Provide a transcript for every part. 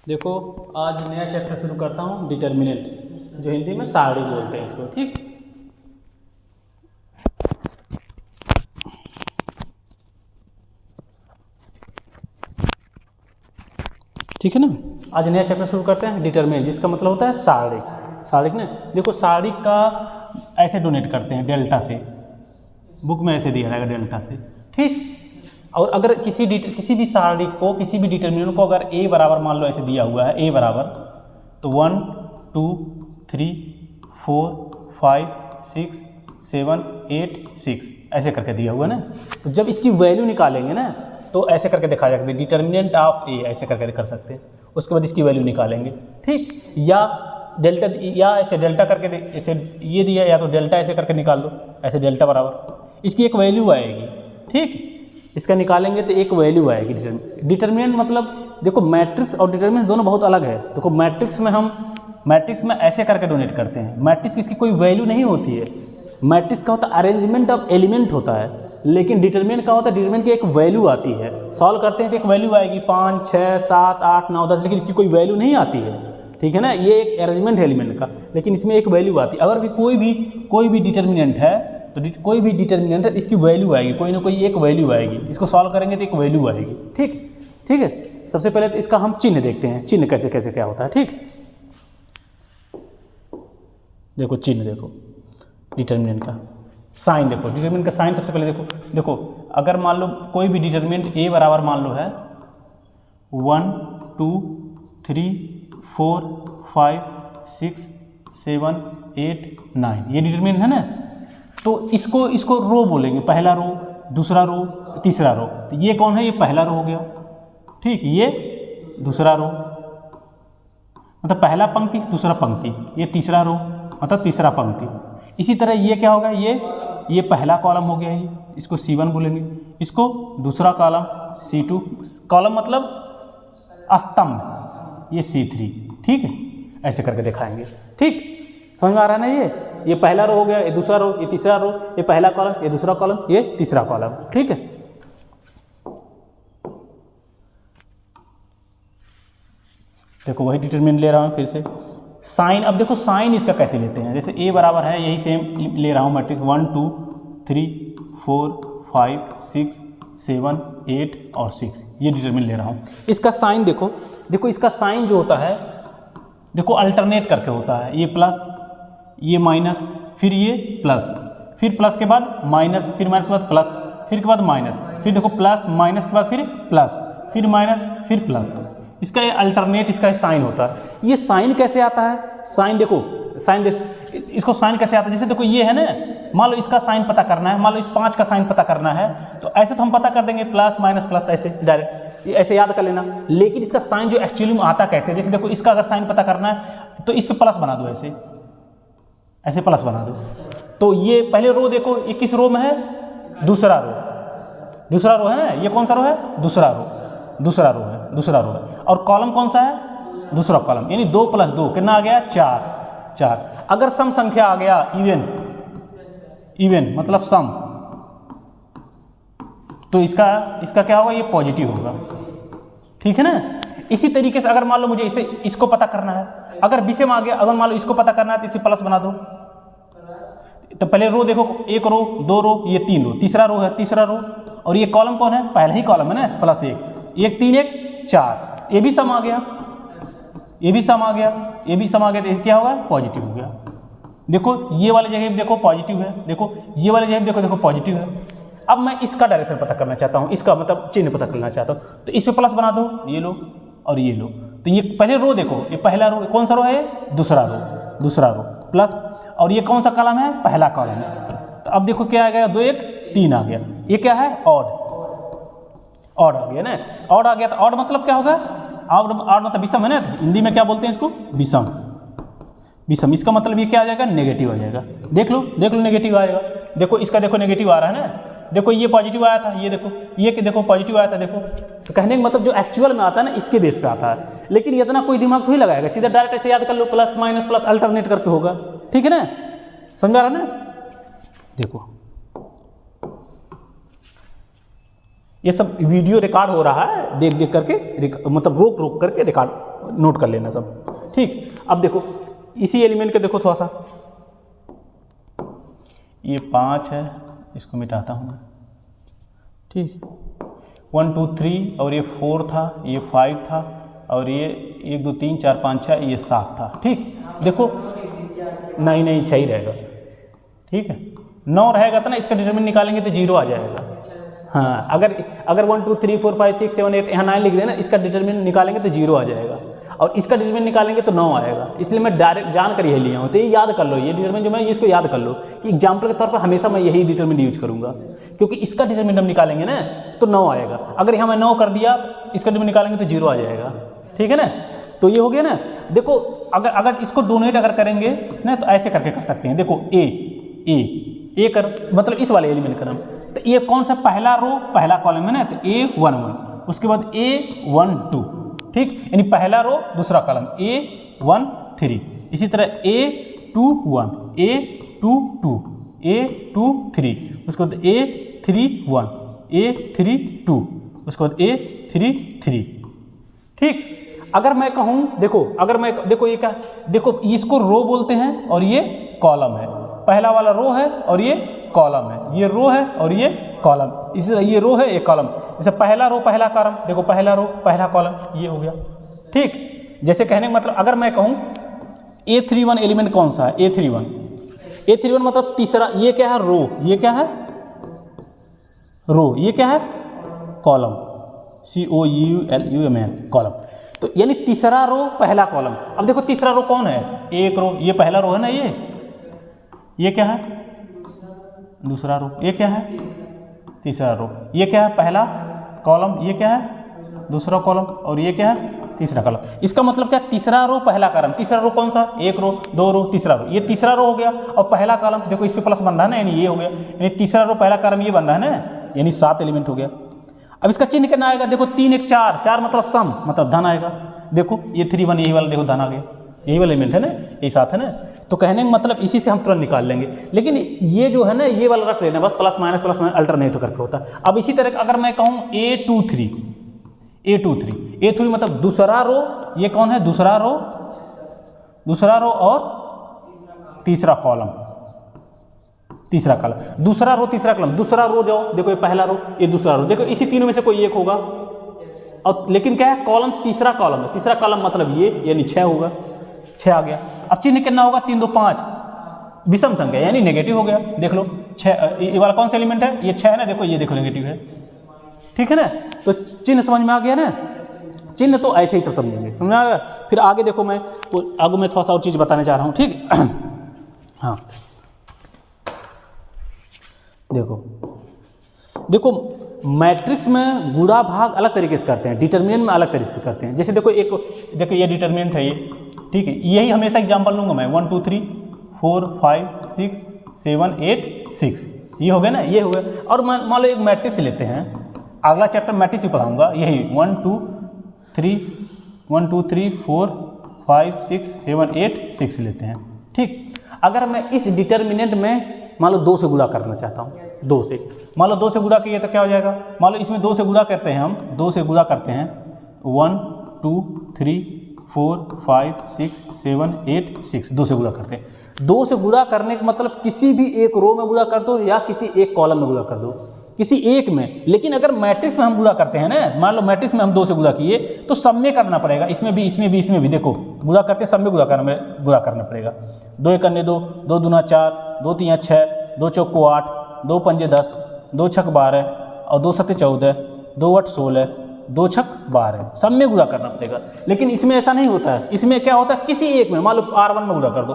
देखो आज नया चैप्टर शुरू करता हूँ डिटर्मिनेंट, जो हिंदी में सारणी बोलते हैं इसको। ठीक है ना। आज नया चैप्टर शुरू करते हैं डिटर्मिनेंट, जिसका मतलब होता है सारणी। सारणी ना, देखो सारणी का ऐसे डोनेट करते हैं डेल्टा से, बुक में ऐसे दिया रहेगा डेल्टा से, ठीक। और अगर किसी भी सारणी को, किसी भी डिटर्मिनेंट को अगर ए बराबर मान लो ऐसे दिया हुआ है, ए बराबर तो 1 2 3 4 5 6 7 8 6 ऐसे करके दिया हुआ है ना। तो जब इसकी वैल्यू निकालेंगे ना तो ऐसे करके दिखा सकते हैं, डिटर्मिनेंट ऑफ ए ऐसे करके कर सकते हैं। उसके बाद इसकी वैल्यू निकालेंगे, ठीक। या डेल्टा, या ऐसे डेल्टा करके ऐसे ये दिया, या तो डेल्टा ऐसे करके निकाल दो, ऐसे डेल्टा बराबर इसकी एक वैल्यू आएगी, ठीक। इसका निकालेंगे तो एक वैल्यू आएगी। डिटर्मिनेंट मतलब देखो मैट्रिक्स और डिटर्मिनेंट दोनों बहुत अलग है। देखो मैट्रिक्स में ऐसे करके डोनेट करते हैं। मैट्रिक्स की इसकी कोई वैल्यू नहीं होती है। मैट्रिक्स का होता है अरेंजमेंट ऑफ एलिमेंट होता है, लेकिन डिटर्मिनेंट का होता है डिटर्मिनेंट की एक वैल्यू आती है। सॉल्व करते हैं तो एक वैल्यू आएगी 5 6 7 8 9 10, लेकिन इसकी कोई वैल्यू नहीं आती है, ठीक है ना। ये एक अरेंजमेंट है एलिमेंट का, लेकिन इसमें एक वैल्यू आती है। अगर भी कोई भी डिटर्मिनेंट है तो कोई भी डिटर्मिनेंट है इसकी वैल्यू आएगी, कोई ना कोई एक वैल्यू आएगी। इसको सॉल्व करेंगे तो एक वैल्यू आएगी, ठीक है। सबसे पहले तो इसका हम चिन्ह देखते हैं, चिन्ह कैसे कैसे क्या होता है, ठीक। देखो चिन्ह, देखो डिटर्मिनेंट का साइन, देखो डिटर्मिनेंट का साइन सबसे पहले देखो अगर मान लो कोई भी डिटर्मिनेंट ए बराबर मान लो है 1 2 3 4 5 6 7 8 9, ये डिटर्मिनेंट है ना। तो इसको रो बोलेंगे, पहला रो, दूसरा रो, तीसरा रो। तो ये कौन है? ये पहला रो हो गया, ठीक। ये दूसरा रो मतलब पहला पंक्ति, दूसरा पंक्ति। ये तीसरा रो मतलब तीसरा पंक्ति। इसी तरह ये क्या होगा? ये पहला कॉलम हो गया, ये इसको C1 बोलेंगे। इसको दूसरा कॉलम C2, कॉलम मतलब स्तंभ, ये C3, ठीक है। ऐसे करके दिखाएंगे, ठीक। समझ में आ रहा है ना। ये पहला रो हो गया, ये दूसरा रो, ये तीसरा रो, ये पहला कॉलम, ये दूसरा कॉलम, ये तीसरा कॉलम, ठीक है। देखो वही डिटरमिनेंट ले रहा हूँ फिर से। साइन, अब देखो साइन इसका कैसे लेते हैं। जैसे ए बराबर है, यही सेम ले रहा हूँ मैट्रिक्स 1 2 3 4 5 6 7 8 और 6, ये डिटरमिनेंट ले रहा हूँ। इसका साइन देखो इसका साइन जो होता है, देखो अल्टरनेट करके होता है। ये प्लस, ये माइनस, फिर ये प्लस, फिर प्लस के बाद माइनस, फिर माइनस के बाद प्लस, फिर के बाद माइनस, फिर देखो प्लस माइनस के बाद फिर प्लस, फिर माइनस, फिर प्लस। इसका ये अल्टरनेट, इसका साइन होता है। ये साइन कैसे आता है? साइन देखो, इसको साइन कैसे आता है? जैसे देखो ये है ना, मान लो इसका साइन पता करना है, मान लो इस 5 का साइन पता करना है, तो ऐसे तो हम पता कर देंगे, प्लस माइनस प्लस, ऐसे डायरेक्ट ऐसे याद कर लेना। लेकिन इसका साइन जो एक्चुअली में आता कैसे? जैसे देखो इसका अगर साइन पता करना है तो इस पे प्लस बना दो, ऐसे प्लस बना दो। तो ये पहले रो देखो, ये किस रो में है? दूसरा रो है ना। ये कौन सा रो है? दूसरा रो है। और कॉलम कौन सा है? दूसरा कॉलम, यानी 2 + 2 कितना आ गया? 4। अगर सम संख्या आ गया, इवन मतलब सम, तो इसका क्या होगा? ये पॉजिटिव होगा, ठीक है ना। इसी तरीके से अगर मान लो मुझे इसको पता करना है, अगर विषम आ गया, अगर मान लो इसको पता करना है तो इसे प्लस बना दो। तो पहले रो देखो, 1 रो 2 रो, ये 3 रो, तीसरा रो है, तीसरा रो। और ये कॉलम कौन है? पहला ही कॉलम है ना, +1, 1 3 1 4, ये भी सम आ गया, ये भी सम आ गया तो क्या होगा? पॉजिटिव हो गया। देखो ये वाले जगह देखो पॉजिटिव है, देखो ये वाले जगह देखो पॉजिटिव है। अब मैं इसका डायरेक्शन पता करना चाहता हूँ, इसका मतलब चिन्ह पता करना चाहता हूँ, तो इस पे प्लस बना दो, ये लो और ये लो। तो ये पहले रो देखो, ये पहला रो, कौन सा रो है? दूसरा रो प्लस, और ये कौन सा कॉलम है? पहला कॉलम है। तो अब देखो क्या आ गया? 2 1 3 आ गया। ये क्या है? ऑड आ गया ना। ऑड आ गया तो ऑड मतलब क्या होगा? ऑड मतलब विषम है ना। तो हिंदी में क्या बोलते हैं इसको? विषम। इसका मतलब ये क्या आ जाएगा? नेगेटिव आ जाएगा। देख लो नेगेटिव आएगा। देखो इसका देखो नेगेटिव आ रहा है ना। देखो ये पॉजिटिव आया था, ये देखो पॉजिटिव आया था, देखो। तो कहने का मतलब जो एक्चुअल में आता है ना, इसके बेस पे आता है। लेकिन इतना कोई दिमाग थोड़ी लगाएगा, सीधा डायरेक्ट ऐसे याद कर लो, प्लस माइनस प्लस अल्टरनेट करके होगा, ठीक है ना। समझ आ रहा है ना। देखो ये सब वीडियो रिकॉर्ड हो रहा है, देख देख करके मतलब रोक रोक करके रिकॉर्ड नोट कर लेना सब, ठीक। अब देखो इसी एलिमेंट के देखो थोड़ा सा, ये 5 है, इसको मिटाता हूँ मैं, ठीक। 1 2 3 और ये 4 था, ये 5 था, और ये 1 2 3 4 5 6 ये 7 था, ठीक। देखो नहीं 6 ही रहेगा, ठीक है। 9 रहेगा तो ना इसका डिटरमिनेंट निकालेंगे तो 0 आ जाएगा। हाँ, अगर 1 2 3 4 5 6 7 8 यहाँ 9 लिख देना, इसका डिटरमिनेंट निकालेंगे तो 0 आ जाएगा, और इसका डिटरमिनेंट निकालेंगे तो 9 आएगा। इसलिए मैं डायरेक्ट जान कर यही लिया हूँ, तो ये याद कर लो, ये डिटरमिनेंट जो मैं इसको याद कर लो कि एग्जाम्पल के तौर पर हमेशा मैं यही डिटरमिनेंट यूज करूँगा, क्योंकि इसका डिटरमिनेंट हम निकालेंगे ना तो 9 आएगा। अगर यहाँ मैं 9 कर दिया, इसका डिटरमिनेंट निकालेंगे तो 0 आ जाएगा, ठीक है ना। तो ये हो गया ना। देखो अगर इसको डोनेट अगर करेंगे ना तो ऐसे करके कर सकते हैं। देखो ए कर मतलब इस वाले एलिमेंट का नाम, तो ये कौन सा पहला रो पहला कॉलम है ना, तो A1 1, उसके बाद A1 2, ठीक, यानी पहला रो दूसरा कॉलम A1 3, इसी तरह A2 1 A2 2 A2 3, उसके बाद A3 1 A3 2, उसके बाद A3 3, ठीक। अगर मैं कहूँ देखो ये क्या, देखो इसको रो बोलते हैं और ये कॉलम है, पहला वाला रो है और ये कॉलम है, ये रो है और ये कॉलम, इसी तरह ये रो है ये कॉलम, जैसे पहला रो पहला कॉलम, देखो पहला रो पहला कॉलम, ये हो गया, ठीक। जैसे कहने का मतलब अगर मैं कहूँ A31 एलिमेंट कौन सा है, A31 मतलब तीसरा, ये क्या है रो, ये क्या है रो, ये क्या है कॉलम, COULUMN कॉलम, तो यानी तीसरा रो पहला कॉलम। अब देखो तीसरा रो कौन है, एक रो, ये पहला रो है ना, ये क्या है दूसरा रो, ये क्या है तीसरा रो, ये क्या है पहला कॉलम, ये क्या है दूसरा कॉलम, और ये क्या है तीसरा कॉलम। इसका मतलब क्या, तीसरा रो पहला कॉलम, तीसरा रो कौन सा, एक रो दो रो तीसरा रो, ये तीसरा रो हो गया, और पहला कॉलम देखो इस पे प्लस बन रहा है ना, यानी ये हो गया, यानी तीसरा रो पहला कॉलम ये बन रहा है ना, यानी 7 एलिमेंट हो गया। अब इसका चिन्ह कितना आएगा, देखो 3 1 4, 4 मतलब सम मतलब धन आएगा, देखो ये 3 1 यही वाला देखो धन आ गया, यही वाला एलिमेंट है ना, यही साथ है ना, तो कहने का मतलब इसी से हम तुरंत निकाल लेंगे। लेकिन ये जो है ना ये वाला रख लेना, बस प्लस माइनस अल्टरनेट करके होता है। अब इसी तरह अगर मैं कहूँ A23 मतलब दूसरा रो, ये कौन है दूसरा रो और तीसरा कॉलम, दूसरा रो तीसरा कॉलम, दूसरा रो जाओ, देखो ये पहला रो ये दूसरा रो, देखो इसी तीनों में से कोई एक होगा, और लेकिन क्या है कॉलम तीसरा कॉलम है, तीसरा कॉलम मतलब ये यानी 6 होगा, 6 आ गया। अब चिन्ह कितना होगा 3 2 5 विषम संख्या यानी नेगेटिव हो गया, देख लो 6, ये वाला कौन सा एलिमेंट है, ये 6 है ना, देखो ये देखो नेगेटिव है, ठीक है ना। तो चिन्ह समझ में आ गया ना, चिन्ह तो ऐसे ही तो समझेंगे, समझ में आ गया। फिर आगे देखो मैं थोड़ा सा और चीज़ बताने जा रहा हूँ, ठीक। हाँ देखो मैट्रिक्स में गुणा भाग अलग तरीके से करते हैं, डिटरमिनेंट में अलग तरीके से करते हैं। जैसे देखो देखो ये डिटरमिनेंट है ये, ठीक है, यही हमेशा एग्जांपल लूँगा मैं, 1 2 3 4 5 6 7 8 6, ये हो गया ना, ये हो गया। और मान लो एक मैट्रिक्स लेते हैं, अगला चैप्टर मैट्रिक्स ही पढ़ाऊँगा, यही 1 2 3 4 5 6 7 8 6 लेते हैं, ठीक। अगर मैं इस डिटरमिनेंट में मान लो 2 से गुणा करना चाहता हूँ, 2 से, मान लो 2 से गुणा किए तो क्या हो जाएगा, मान लो इसमें 2 से गुणा करते हैं हम, 2 से गुणा करते हैं 1 2 3 4 5 6 7 8 6, 2 से गुणा करते हैं। 2 से गुणा करने का मतलब किसी भी एक रो में गुणा कर दो या किसी एक कॉलम में गुणा कर दो, किसी एक में। लेकिन अगर मैट्रिक्स में हम गुणा करते हैं ना, मान लो मैट्रिक्स में हम 2 से गुणा किए तो सब में करना पड़ेगा, इसमें भी देखो गुणा करते हैं, सब में गुणा करना पड़ेगा। 2 1 2 2 दूना 4 2 3 6 2 चौको 8 2 पंजे 10 2 छक 12 और 2 सत्ते 14 2 8 16 2 छक 12, सब में गुणा करना पड़ेगा। लेकिन इसमें ऐसा नहीं होता है, इसमें क्या होता है किसी एक में, मान लो R1 में गुणा कर दो,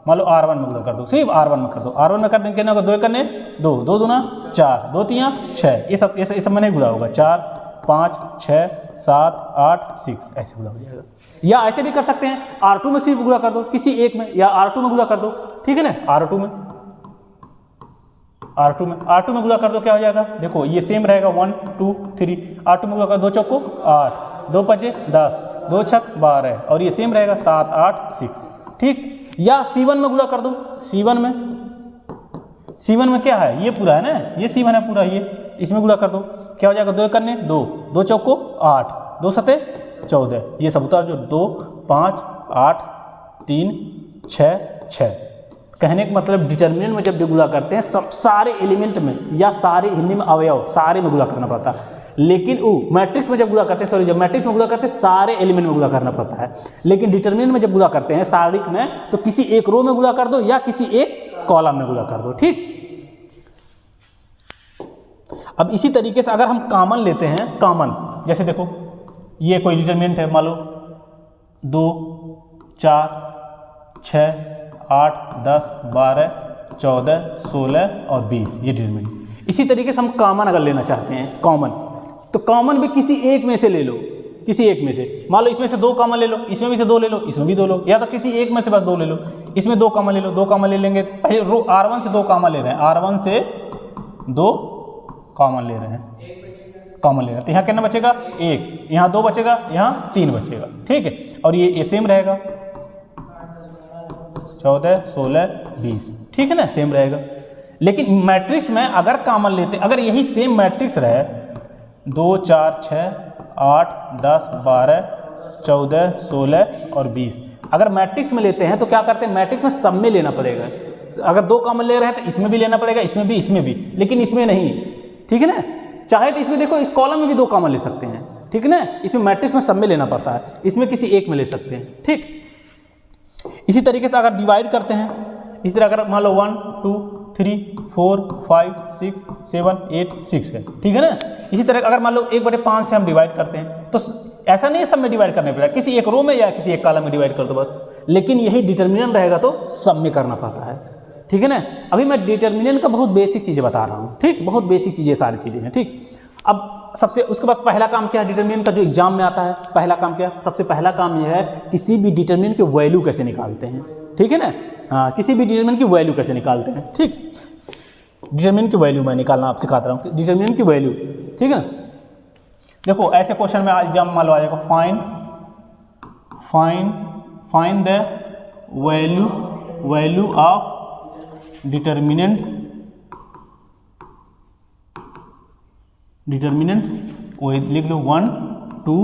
मान लो R1 में गुणा कर दो, सिर्फ R1 में कर दो, R1 में कर देंगे कितना होगा, 2 1 2 2 दूना 4 2 3 6, ये सब में नहीं गुणा होगा, 4 5 6 7 8 6 ऐसे गुणा हो जाएगा। या ऐसे भी कर सकते हैं, R2 में सिर्फ गुणा कर दो किसी एक में, या R2 में गुणा कर दो, ठीक है ना, R2 में गुणा कर दो, क्या हो जाएगा, देखो ये सेम रहेगा 1 2 3, R2 में गुणा कर 2 चौको 8 2 5 10 2 छक 12 और ये सेम रहेगा 7 8 6, ठीक। या C1 में गुणा कर दो, C1 में क्या है, ये पूरा है ना, ये C1 है पूरा, इसमें गुणा कर दो, क्या हो जाएगा, 2 करने 2, 2 चौको 8, 2 सते 14, ये सब उतार जो 2 5 8 3 6 6। कहने का मतलब डिटर्मिनेंट में जब भी गुणा करते हैं सब सारे एलिमेंट में या सारे हिंदी में अवयव सारे में गुणा करना पड़ता है, लेकिन वो मैट्रिक्स में जब गुणा करते हैं, सॉरी जब मैट्रिक्स में गुणा करते हैं सारे एलिमेंट में गुणा करना पड़ता है, लेकिन डिटर्मिनेंट में जब गुणा करते हैं सारणिक में तो किसी एक रो में गुणा कर दो या किसी एक कॉलम में गुणा कर दो। ठीक, अब इसी तरीके से अगर हम कॉमन लेते हैं, कॉमन जैसे देखो ये कोई डिटर्मिनेंट है, मान लो 2 4 6 8 10 12 14 16 और 20, ये डिटर्मिनेंट। इसी तरीके से हम कॉमन अगर लेना चाहते हैं, कॉमन, तो कॉमन भी किसी एक में से ले लो, किसी एक में से, मान लो इसमें से 2 कॉमन ले लो, इसमें भी से 2 ले लो, इसमें भी 2 लो, या तो किसी एक में से बस 2 ले लो, इसमें 2 कॉमन ले लो, 2 कॉमन ले लेंगे, पहले रो R1 से 2 कॉमन ले रहे हैं, R1 से 2 कॉमन ले रहे हैं, कॉमन ले रहे हैं, तो यहाँ कितना बचेगा 1, यहाँ 2 बचेगा, यहाँ 3 बचेगा। ठीक है, और ये सेम रहेगा 14 16 20, ठीक है ना, सेम रहेगा। लेकिन मैट्रिक्स में अगर कॉमन लेते, अगर यही सेम मैट्रिक्स रहे 2 4 6 8 10 12 14 16 और 20, अगर मैट्रिक्स में लेते हैं तो क्या करते हैं, मैट्रिक्स में सब में लेना पड़ेगा। अगर 2 कॉमन ले रहे हैं तो इसमें भी लेना पड़ेगा, इसमें भी, लेकिन इसमें नहीं। ठीक है ना, चाहे तो इसमें देखो इस कॉलम में भी 2 कॉमन ले सकते हैं, ठीक है ना, इसमें मैट्रिक्स में सब में लेना पड़ता है, इसमें किसी एक में ले सकते हैं। ठीक, इसी तरीके से अगर डिवाइड करते हैं, इस तरह अगर मान लो 1 2 3 4 5 6 7 8 6 है, ठीक है ना। इसी तरह अगर मान लो 1/5 से हम डिवाइड करते हैं तो ऐसा नहीं है सब में डिवाइड करने पड़ेगा, किसी एक रो में या किसी एक कॉलम में डिवाइड कर दो बस, लेकिन यही डिटर्मिनेंट रहेगा तो सब में करना पड़ता है। ठीक है ना, अभी मैं डिटर्मिनेंट का बहुत बेसिक चीज़ें बता रहा हूँ। ठीक, बहुत बेसिक चीज़ें सारी चीज़ें हैं। ठीक, अब सबसे उसके बाद पहला काम क्या है डिटर्मिनेंट का, जो एग्जाम में आता है, पहला काम क्या, सबसे पहला काम यह है किसी भी डिटर्मिनेंट की वैल्यू कैसे निकालते हैं। ठीक है ना, हाँ, किसी भी डिटर्मिनेंट की वैल्यू कैसे निकालते हैं। ठीक, डिटर्मिनेंट की वैल्यू मैं निकालना आप सिखाता हूँ, डिटर्मिनेंट की वैल्यू। ठीक है ना, देखो ऐसे क्वेश्चन में एग्जाम मान लो आ जाएगा, find the value of determinant वो लिख लो 1 2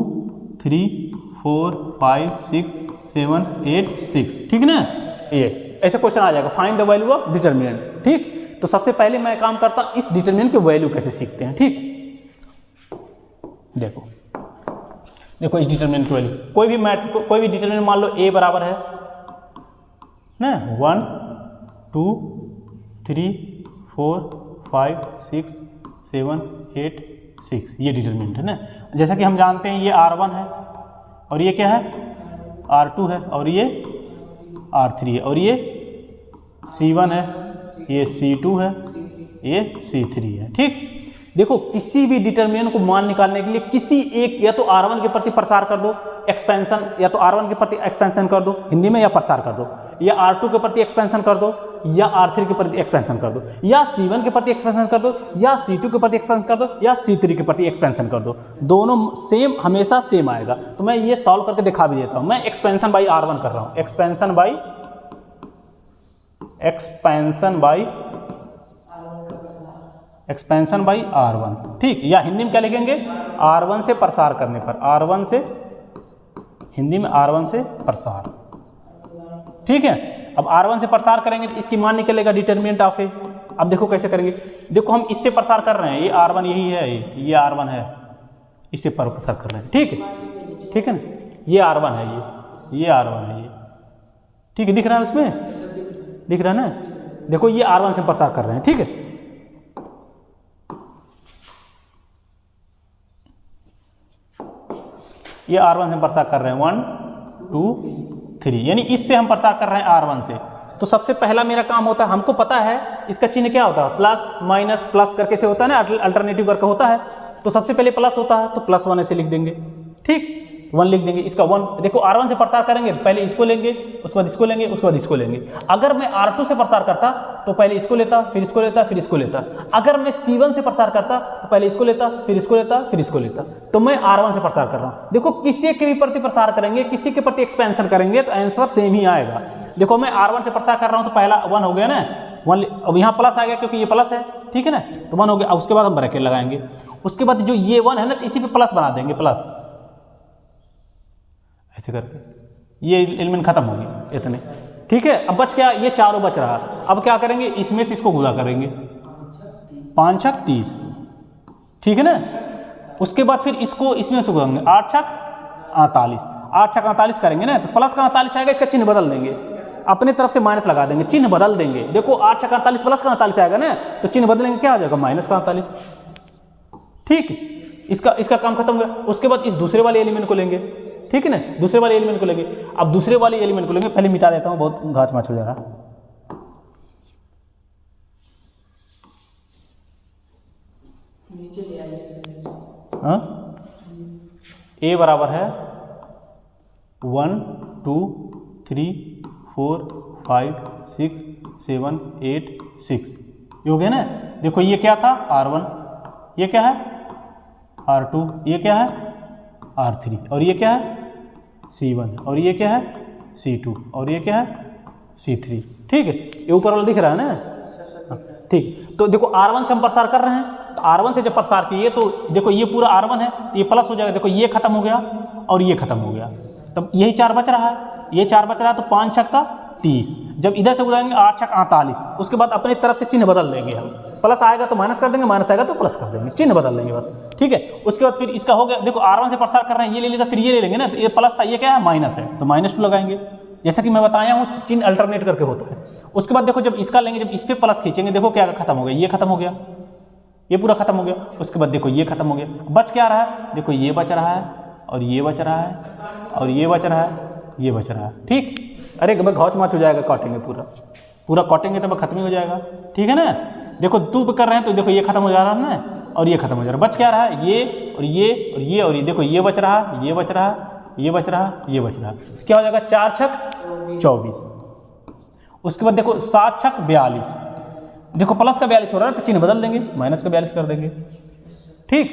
3 4 5 6 7 8 6। ठीक है ना, ये ऐसे क्वेश्चन आ जाएगा, find the value of determinant. ठीक, तो सबसे पहले मैं काम करता हूं इस डिटर्मिनेंट की वैल्यू कैसे सीखते हैं। ठीक, देखो इस डिटर्मिनेंट की वैल्यू, कोई भी डिटर्मिनेंट मान लो a बराबर है ना 1 2 3 4 5 6 7 8 6, ये डिटर्मिनेंट है ना। जैसा कि हम जानते हैं ये R1 है और ये क्या है R2 है और ये R3 है और ये C1 है, ये C2 है, ये C3 है। ठीक, देखो किसी भी डिटर्मिनेंट को मान निकालने के लिए किसी एक, या तो R1 के प्रति प्रसार कर दो एक्सपेंशन, या तो R1 के प्रति एक्सपेंशन कर दो हिंदी में, या प्रसार कर दो, या R2 के प्रति एक्सपेंशन कर दो, या R3 के प्रति एक्सपेंशन कर दो, या C1 के प्रति एक्सपेंशन कर दो, या C2 के प्रति एक्सपेंशन कर दो, या C3 के प्रति एक्सपेंशन कर दो। दोनों सेम, हमेशा सेम आएगा। तो मैं ये सॉल्व करके दिखा भी देता हूँ। मैं एक्सपेंशन बाई R1 कर रहा हूँ, एक्सपेंशन बाई R1। ठीक, या हिंदी में क्या लिखेंगे, R1 से प्रसार करने पर, R1 से हिंदी में R1 से प्रसार। ठीक है, अब R1 से प्रसार करेंगे तो इसकी मान निकलेगा डिटर्मिनेंट ऑफ ए। अब देखो कैसे करेंगे, देखो हम इससे प्रसार कर रहे हैं, ये R1 यही है, ये R1 है, इससे प्रसार कर रहे हैं। ठीक है, ठीक है ना, ये R1 है, ये R1 है, ये ठीक है, दिख रहा है उसमें, दिख रहा है ना। देखो ये R1 से प्रसार कर रहे हैं। ठीक है, ये R1 से प्रसार कर रहे हैं 1 2 3, यानी इससे हम प्रसार कर रहे हैं R1 से। तो सबसे पहला मेरा काम होता है, हमको पता है इसका चिन्ह क्या होता है, प्लस माइनस प्लस करके से होता है ना, अल्टरनेटिव करके होता है। तो सबसे पहले प्लस होता है तो +1 ऐसे लिख देंगे। ठीक, 1 लिख देंगे, इसका 1, देखो R1 से प्रसार करेंगे तो पहले इसको लेंगे, उसके बाद इसको लेंगे, उसके बाद इसको लेंगे। अगर मैं R2 से प्रसार करता तो पहले इसको लेता, फिर इसको लेता, फिर इसको लेता। अगर मैं C1 से प्रसार करता तो पहले इसको लेता, फिर इसको लेता, फिर इसको लेता। तो मैं R1 से प्रसार कर रहा हूँ। देखो किसी के भी प्रति प्रसार करेंगे, किसी के प्रति एक्सपेंशन करेंगे तो आंसर सेम ही आएगा। देखो मैं R1 से प्रसार कर रहा हूँ तो पहला 1 हो गया ना, 1, अब यहाँ प्लस आ गया क्योंकि ये प्लस है, ठीक है ना, तो 1 हो गया। अब उसके बाद हम ब्रैकेट लगाएंगे, उसके बाद जो ये 1 है ना, तो इसी पे प्लस बना देंगे, प्लस ऐसे करके ये एलिमेंट खत्म हो गया इतने, ठीक है। अब बच क्या, ये चारों बच रहा। अब क्या करेंगे, इसमें से इसको गुणा करेंगे, 5 छक 30, ठीक है ना। उसके बाद फिर इसको इसमें से गुणेंगे, 8 छक 48, 8 छक 48 करेंगे ना, तो प्लस का 48 आएगा, इसका चिन्ह बदल देंगे, अपने तरफ से माइनस लगा देंगे, चिन्ह बदल देंगे। देखो 8 छक 48 प्लस का 48 आएगा ना, तो चिन्ह बदलेंगे, क्या आ जाएगा, माइनस का 48, ठीक। इसका काम खत्म हो गया। उसके बाद इस दूसरे वाले एलिमेंट को लेंगे, ठीक है ना, दूसरे वाले एलिमेंट को लेंगे। अब दूसरे वाले एलिमेंट को लेंगे, पहले मिटा देता हूं, बहुत घाच माच हो जा रहा। हाँ, ए बराबर है 1 2 3 4 5 6 7 8 6, ये हो गया ना। देखो ये क्या था, R1, ये क्या है R2, ये क्या है R3, और ये क्या है C1, और ये क्या है C2, और ये क्या है C3, ठीक है। ये ऊपर वाला दिख रहा है ना, ठीक। तो देखो R1 से हम प्रसार कर रहे हैं, तो R1 से जब प्रसार किए तो देखो ये पूरा R1 है, तो ये प्लस हो जाएगा, देखो ये खत्म हो गया और ये खत्म हो गया, तब यही 4 बच रहा है, ये 4 बच रहा है, तो 5 छक का 30, जब इधर से उड़ाएंगे 8 छक 48, उसके बाद अपनी तरफ से चिन्ह बदल देंगे हम, प्लस आएगा तो माइनस कर देंगे, माइनस आएगा तो प्लस कर देंगे, चिन्ह बदल देंगे बस, ठीक है। उसके बाद फिर इसका हो गया, देखो R1 से प्रसार कर रहे हैं, ये ले लेगा, फिर ये ले लेंगे ना, तो ये प्लस था, ये क्या है माइनस है, तो -2 लगाएंगे, जैसा कि मैं बताया हूँ, चिन्ह अल्टरनेट करके होता है। उसके बाद देखो जब इसका लेंगे, जब इस पर प्लस खींचेंगे, देखो क्या खत्म हो गया, ये खत्म हो गया, ये पूरा खत्म हो गया। उसके बाद देखो ये खत्म हो गया, बच क्या रहा है, देखो ये बच रहा है, और ये बच रहा है, और ये बच रहा है, ये बच रहा है, ठीक। अरे घौच माच हो जाएगा, काटेंगे पूरा काटेंगे तो खत्म ही हो जाएगा, ठीक है ना। देखो 2 पे कर रहे हैं तो देखो ये खत्म हो जा रहा है ना, और ये खत्म हो जा रहा है, बच क्या रहा है, ये और ये और ये और ये, देखो ये बच रहा है, ये बच रहा है, ये बच रहा है, ये बच रहा है, क्या हो जाएगा 4 छक 24। उसके बाद देखो 7 छक 42, देखो प्लस का 42 हो रहा है, तो चिन्ह बदल देंगे, माइनस का 42 कर देंगे, ठीक।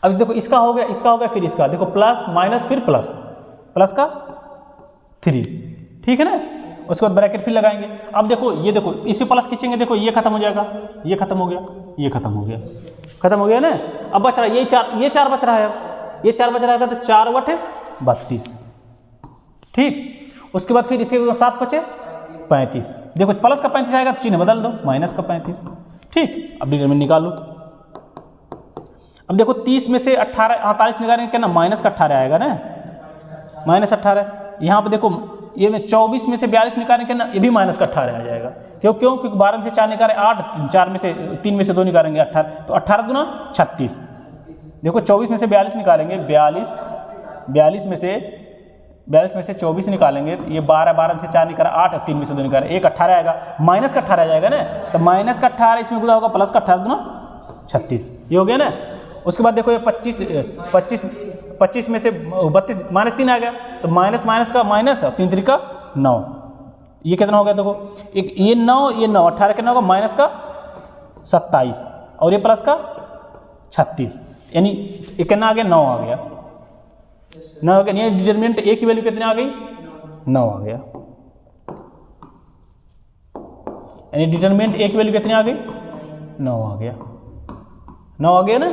अब देखो इसका हो गया, इसका हो गया, फिर इसका देखो प्लस माइनस फिर प्लस, प्लस का 3, ठीक है ना। उसके बाद ब्रैकेट फिर लगाएंगे। अब देखो ये देखो इस पे प्लस खींचेंगे, देखो ये खत्म हो जाएगा, ये खत्म हो गया, ये खत्म हो गया, खत्म हो गया ना। अब बच रहा है ये 4 बच रहा है, अब ये 4 बच रहा है, तो 4 बटे 32, ठीक। उसके बाद फिर इसके 7 बचे 35, देखो प्लस का 35 आएगा तो चिन्ह बदल दो, माइनस का 35, ठीक। अब डिटरमिनेंट निकालो। अब देखो 30 में से 48 निकालेंगे, क्या ना माइनस का 18 आएगा ना, -18। यहाँ पे देखो ये में 24 में से 42 निकालेंगे ना, ये भी माइनस का 18 आ जाएगा, क्योंकि 12 में से 4 निकालें 8, 4 में से 3 में से 2 निकालेंगे 18, तो 18 दूना 36। देखो 24 में से 42 निकालेंगे, 42 में से 24 निकालेंगे, तो ये 12 में से 4 निकाला 8, और 3 में से 2 निकाले 1, 18 आएगा, माइनस का 18 आ जाएगा ना, तो माइनस का 18 इसमें गुना होगा, प्लस का 18 दूना 36, ये हो गया ना। उसके बाद देखो ये 25 में से 32 -3 आ गया, तो माइनस का माइनस, 3 3 का 9, ये कितना हो गया, देखो एक ये 9 18 कितना होगा, माइनस का 27, और ये प्लस का 36, यानी कितना आ गया, 9 आ गया, 9 आ गया। यानी डिटरमिनेंट ए की वैल्यू कितनी आ गई, 9 आ गया, यानी डिटरमिनेंट ए की वैल्यू कितनी आ गई, 9 आ गया, 9 आ गया ना।